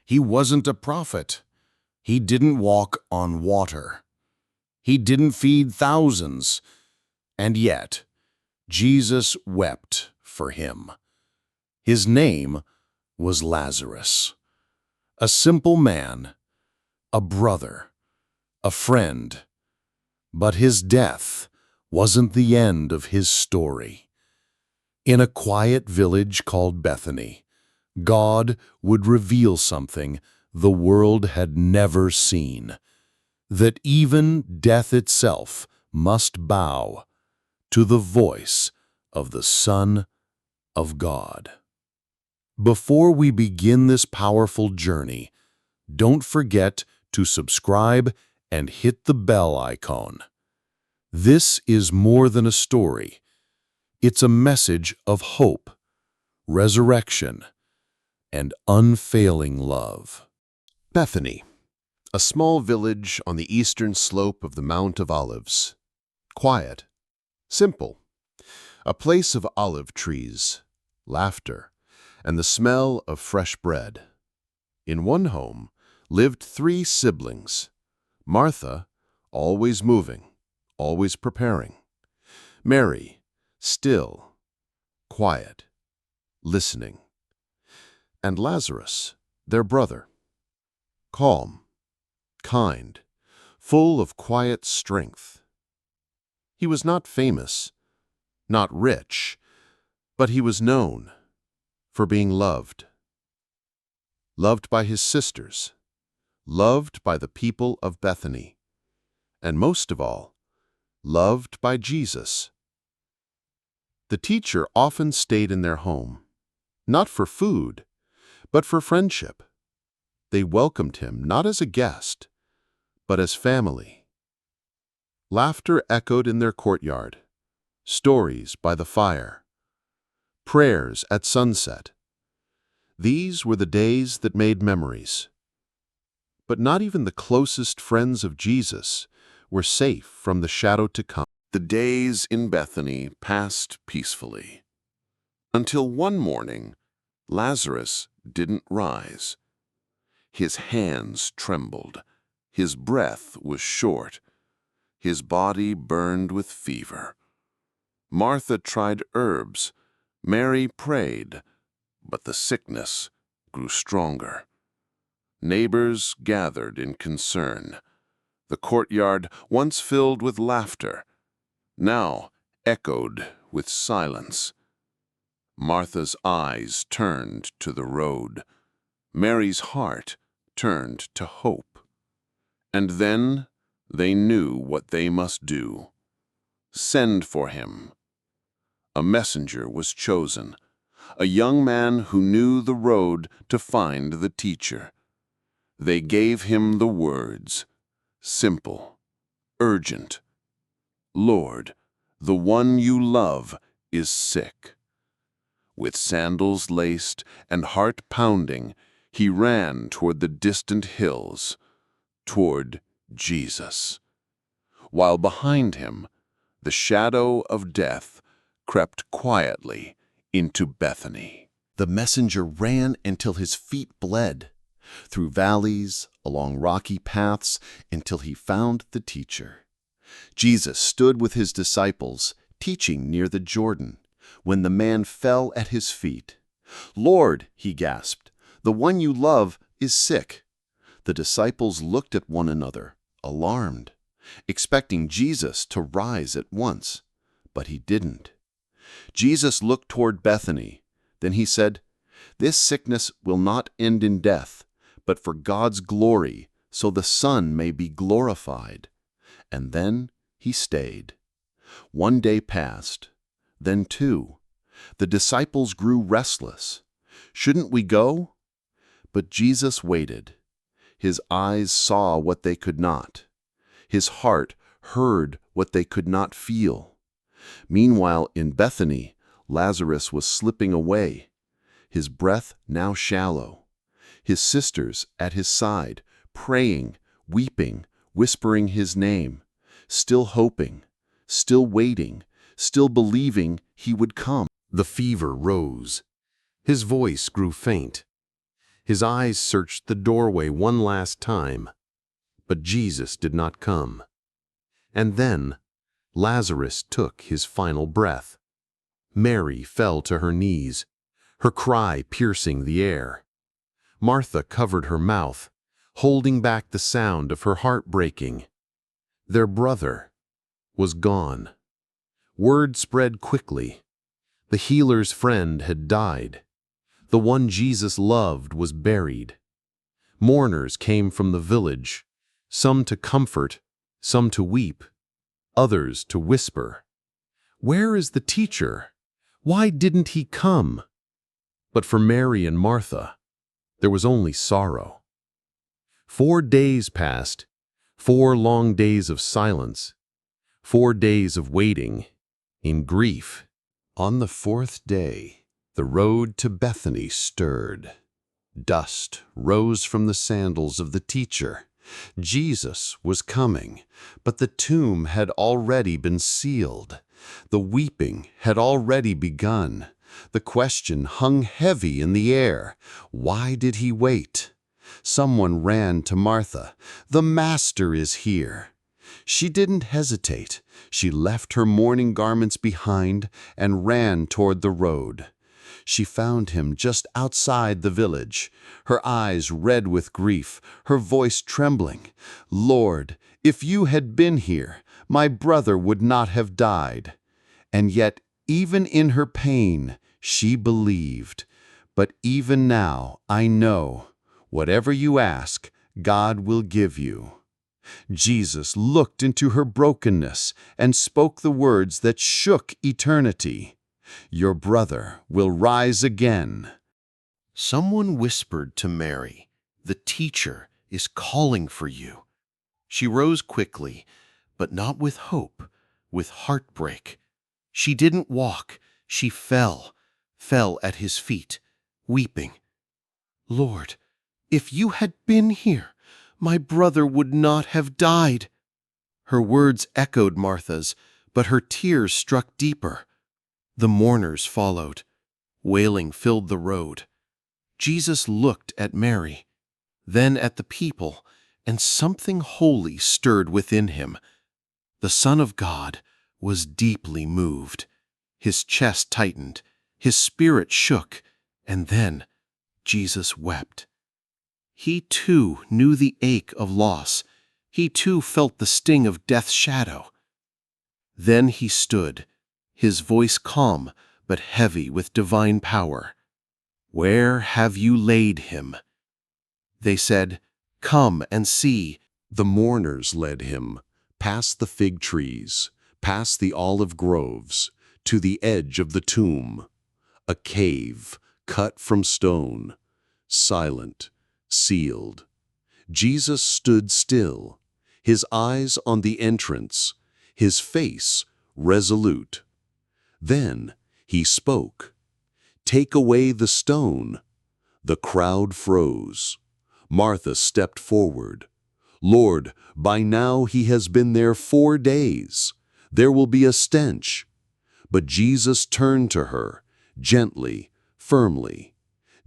He wasn't a prophet. He didn't walk on water. He didn't feed thousands. And yet, Jesus wept for him. His name was Lazarus. A simple man, a brother, a friend. But his death wasn't the end of his story. In a quiet village called Bethany, God would reveal something the world had never seen, that even death itself must bow to the voice of the Son of God. Before we begin this powerful journey, don't forget to subscribe and hit the bell icon. This is more than a story. It's a message of hope, resurrection, and unfailing love. Bethany, a small village on the eastern slope of the Mount of Olives. Quiet, simple, a place of olive trees, laughter, and the smell of fresh bread. In one home lived 3 siblings. Martha, always moving, always preparing. Mary, still, quiet, listening. And Lazarus, their brother, calm, kind, full of quiet strength. He was not famous, not rich, but he was known for being loved. Loved by his sisters, loved by the people of Bethany, and most of all, loved by Jesus. The teacher often stayed in their home, not for food, but for friendship. They welcomed him not as a guest, but as family. Laughter echoed in their courtyard, stories by the fire, prayers at sunset. These were the days that made memories. But not even the closest friends of Jesus were safe from the shadow to come. The days in Bethany passed peacefully, until one morning Lazarus didn't rise. His hands trembled, his breath was short, his body burned with fever. Martha tried herbs, Mary prayed, but the sickness grew stronger. Neighbors gathered in concern. The courtyard, once filled with laughter, now echoed with silence. Martha's eyes turned to the road. Mary's heart turned to hope. And then they knew what they must do. Send for him. A messenger was chosen, a young man who knew the road to find the teacher. They gave him the words, simple, urgent. Lord, the one you love is sick. With sandals laced and heart pounding, he ran toward the distant hills, toward Jesus. While behind him, the shadow of death crept quietly into Bethany. The messenger ran until his feet bled, through valleys, along rocky paths, until he found the teacher. Jesus stood with his disciples, teaching near the Jordan, when the man fell at his feet. "Lord," he gasped, "the one you love is sick." The disciples looked at one another, alarmed, expecting Jesus to rise at once, but he didn't. Jesus looked toward Bethany. Then he said, "This sickness will not end in death, but for God's glory, so the Son may be glorified." And then he stayed. One day passed, then 2. The disciples grew restless. "Shouldn't we go?" But Jesus waited. His eyes saw what they could not. His heart heard what they could not feel. Meanwhile, in Bethany, Lazarus was slipping away, his breath now shallow. His sisters at his side, praying, weeping, whispering his name, still hoping, still waiting, still believing he would come. The fever rose. His voice grew faint. His eyes searched the doorway one last time, but Jesus did not come. And then Lazarus took his final breath. Mary fell to her knees, her cry piercing the air. Martha covered her mouth, holding back the sound of her heart breaking. Their brother was gone. Word spread quickly. The healer's friend had died. The one Jesus loved was buried. Mourners came from the village, some to comfort, some to weep, others to whisper, "Where is the teacher? Why didn't he come?" But for Mary and Martha, there was only sorrow. 4 days passed, 4 long days of silence, 4 days of waiting, in grief. On the 4th day, the road to Bethany stirred. Dust rose from the sandals of the teacher. Jesus was coming, but the tomb had already been sealed. The weeping had already begun. The question hung heavy in the air. Why did he wait? Someone ran to Martha. "The Master is here." She didn't hesitate. She left her mourning garments behind and ran toward the road. She found him just outside the village, her eyes red with grief, her voice trembling. "Lord, if you had been here, my brother would not have died." And yet, even in her pain, she believed. "But even now, I know, whatever you ask, God will give you." Jesus looked into her brokenness and spoke the words that shook eternity. "Your brother will rise again." Someone whispered to Mary, "The teacher is calling for you." She rose quickly, but not with hope, with heartbreak. She didn't walk, she fell at his feet, weeping. "Lord, if you had been here, my brother would not have died." Her words echoed Martha's, but her tears struck deeper. The mourners followed. Wailing filled the road. Jesus looked at Mary, then at the people, and something holy stirred within him. The Son of God was deeply moved. His chest tightened, his spirit shook, and then Jesus wept. He too knew the ache of loss. He too felt the sting of death's shadow. Then he stood, his voice calm but heavy with divine power. "Where have you laid him?" They said, "Come and see." The mourners led him, past the fig trees, past the olive groves, to the edge of the tomb, a cave cut from stone, silent, sealed. Jesus stood still, his eyes on the entrance, his face resolute. Then he spoke, "Take away the stone." The crowd froze. Martha stepped forward. "Lord, by now he has been there 4 days. There will be a stench." But Jesus turned to her, gently, firmly.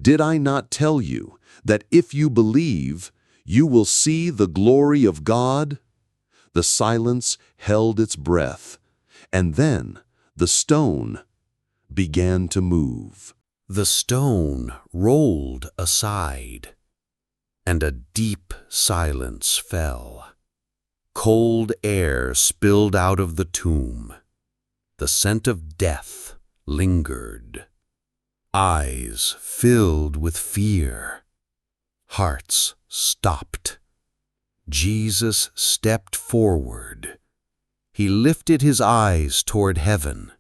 "Did I not tell you that if you believe, you will see the glory of God?" The silence held its breath, and then the stone began to move. The stone rolled aside, and a deep silence fell. Cold air spilled out of the tomb. The scent of death lingered. Eyes filled with fear. Hearts stopped. Jesus stepped forward. He lifted his eyes toward heaven.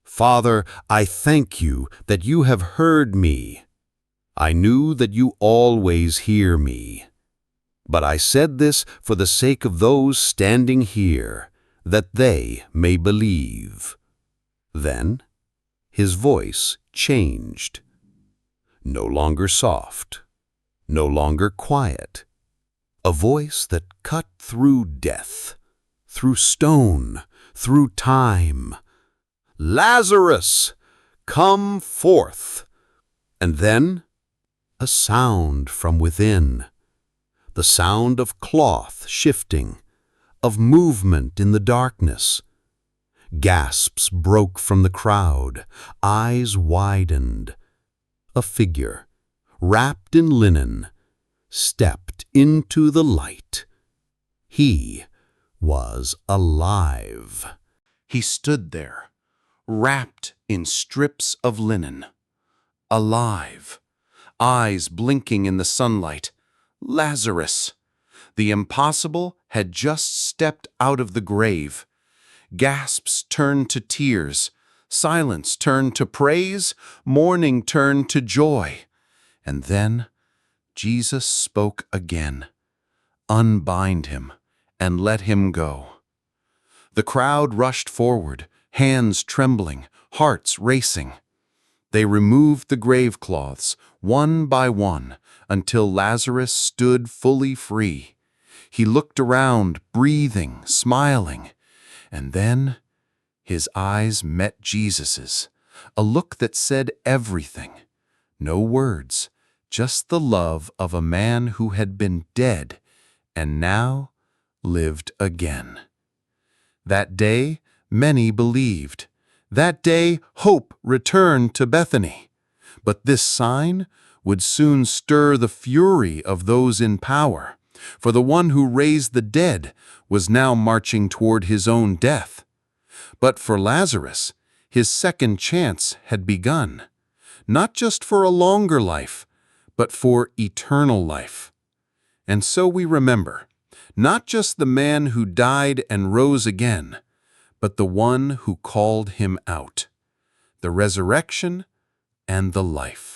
"Father, I thank you that you have heard me. I knew that you always hear me. But I said this for the sake of those standing here, that they may believe." Then his voice changed. No longer soft, no longer quiet. A voice that cut through death, through stone, through time. "Lazarus, come forth!" And then a sound from within, the sound of cloth shifting, of movement in the darkness. Gasps broke from the crowd, eyes widened. A figure, wrapped in linen, stepped into the light. He was alive. He stood there, wrapped in strips of linen, alive, eyes blinking in the sunlight. Lazarus! The impossible had just stepped out of the grave. Gasps turned to tears, silence turned to praise, mourning turned to joy. And then Jesus spoke again. Unbind him and let him go. The crowd rushed forward, hands trembling, hearts racing. They removed the grave cloths, one by one, until Lazarus stood fully free. He looked around, breathing, smiling, and then his eyes met Jesus's, a look that said everything. No words, just the love of a man who had been dead and now lived again. That day, many believed. That day, hope returned to Bethany. But this sign would soon stir the fury of those in power, for the one who raised the dead was now marching toward his own death. But for Lazarus, his second chance had begun, not just for a longer life, but for eternal life. And so we remember, not just the man who died and rose again, but the one who called him out, the resurrection and the life.